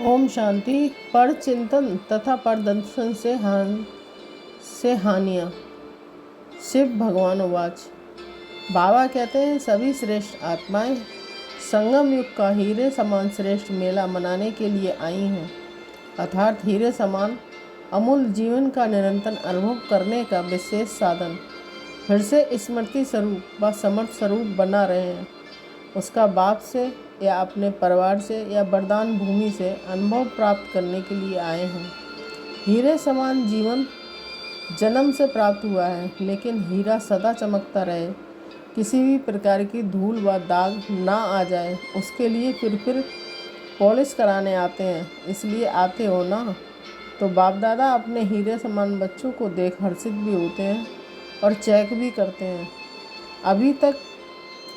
ओम शांति। पर चिंतन तथा परदर्शन से हानियाँ। शिव भगवान उवाच। बाबा कहते हैं, सभी श्रेष्ठ आत्माएं संगम युग का हीरे समान श्रेष्ठ मेला मनाने के लिए आई हैं, अर्थात हीरे समान अमूल्य जीवन का निरंतर अनुभव करने का विशेष साधन फिर से स्मृति स्वरूप व समर्थ स्वरूप बना रहे हैं। उसका बाप से या अपने परिवार से या वरदान भूमि से अनुभव प्राप्त करने के लिए आए हैं। हीरे समान जीवन जन्म से प्राप्त हुआ है, लेकिन हीरा सदा चमकता रहे, किसी भी प्रकार की धूल व दाग ना आ जाए, उसके लिए फिर पॉलिश कराने आते हैं। इसलिए आते हो ना, तो बाप दादा अपने हीरे समान बच्चों को देख हर्षित भी होते हैं और चेक भी करते हैं। अभी तक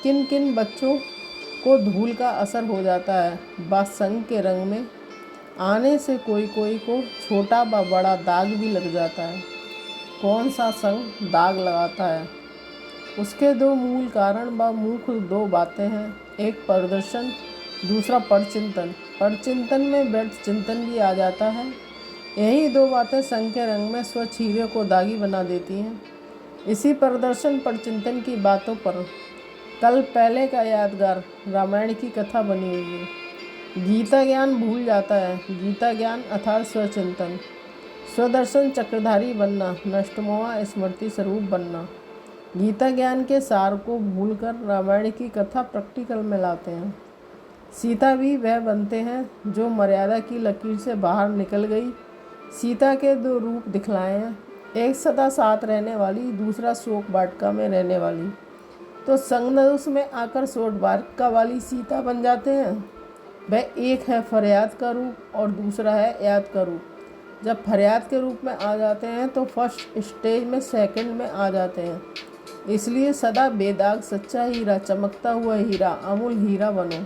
किन किन बच्चों को धूल का असर हो जाता है, बस संग के रंग में आने से कोई को छोटा व बड़ा दाग भी लग जाता है। कौन सा संग दाग लगाता है? उसके दो मूल कारण व मुख्य दो बातें हैं, एक प्रदर्शन, दूसरा परचिंतन। परचिंतन में व्यर्थ चिंतन भी आ जाता है। यही दो बातें संग के रंग में स्वच्छ हीरे को दागी बना देती हैं। इसी प्रदर्शन परचिंतन की बातों पर कल पहले का यादगार रामायण की कथा बनी हुई है। गीता ज्ञान भूल जाता है। गीता ज्ञान अर्थात स्वचिंतन, स्वदर्शन चक्रधारी बनना, नष्टमोहा स्मृति स्वरूप बनना। गीता ज्ञान के सार को भूलकर रामायण की कथा प्रैक्टिकल में लाते हैं। सीता भी वह बनते हैं जो मर्यादा की लकीर से बाहर निकल गई। सीता के दो रूप दिखलाए हैं, एक सदा साथ रहने वाली, दूसरा शोक वाटिका में रहने वाली। तो संगदोष में आकर शोक वाटिका वाली सीता बन जाते हैं। वह एक है फरियाद का रूप और दूसरा है याद का रूप। जब फरियाद के रूप में आ जाते हैं तो फर्स्ट स्टेज में सेकंड में आ जाते हैं। इसलिए सदा बेदाग सच्चा हीरा, चमकता हुआ हीरा, अमूल हीरा बनो।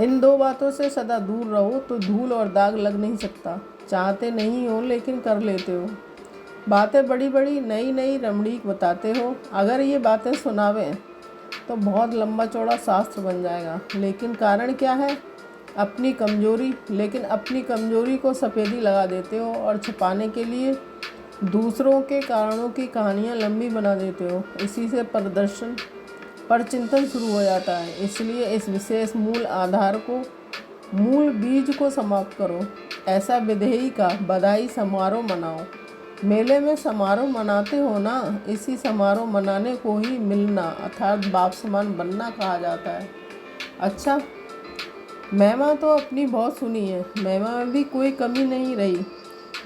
इन दो बातों से सदा दूर रहो तो धूल और दाग लग नहीं सकता। चाहते नहीं हो लेकिन कर लेते हो। बातें बड़ी बड़ी नई नई रमणीक बताते हो। अगर ये बातें सुनावें तो बहुत लंबा चौड़ा शास्त्र बन जाएगा। लेकिन कारण क्या है? अपनी कमजोरी। लेकिन अपनी कमजोरी को सफ़ेदी लगा देते हो और छुपाने के लिए दूसरों के कारणों की कहानियाँ लंबी बना देते हो। इसी से प्रदर्शन परचिंतन शुरू हो जाता है। इसलिए इस विशेष मूल आधार को, मूल बीज को समाप्त करो। ऐसा विधेयी का बधाई समारोह मनाओ। मेले में समारोह मनाते हो ना, इसी समारोह मनाने को ही मिलना अर्थात बाप समान बनना कहा जाता है। अच्छा, महिमा तो अपनी बहुत सुनी है। महिमा में भी कोई कमी नहीं रही,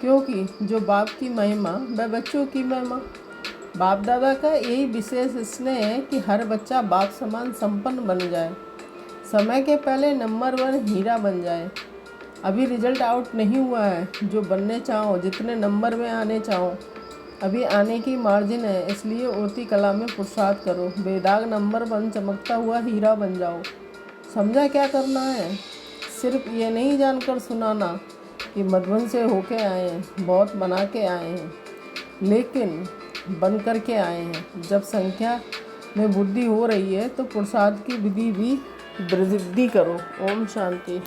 क्योंकि जो बाप की महिमा वह बच्चों की महिमा। बाप दादा का यही विशेष स्नेह है कि हर बच्चा बाप समान संपन्न बन जाए, समय के पहले नंबर 1 हीरा बन जाए। अभी रिजल्ट आउट नहीं हुआ है। जो बनने चाहो, जितने नंबर में आने चाहो, अभी आने की मार्जिन है। इसलिए उड़ती कला में पुरुषार्थ करो, बेदाग नंबर 1 चमकता हुआ हीरा बन जाओ। समझा क्या करना है? सिर्फ ये नहीं जानकर सुनाना कि मधुबन से होके आए हैं, बहुत बना के आए हैं, लेकिन बन कर के आए हैं। जब संख्या में वृद्धि हो रही है तो पुरुषार्थ की विधि भी वृद्धि करो। ओम शांति।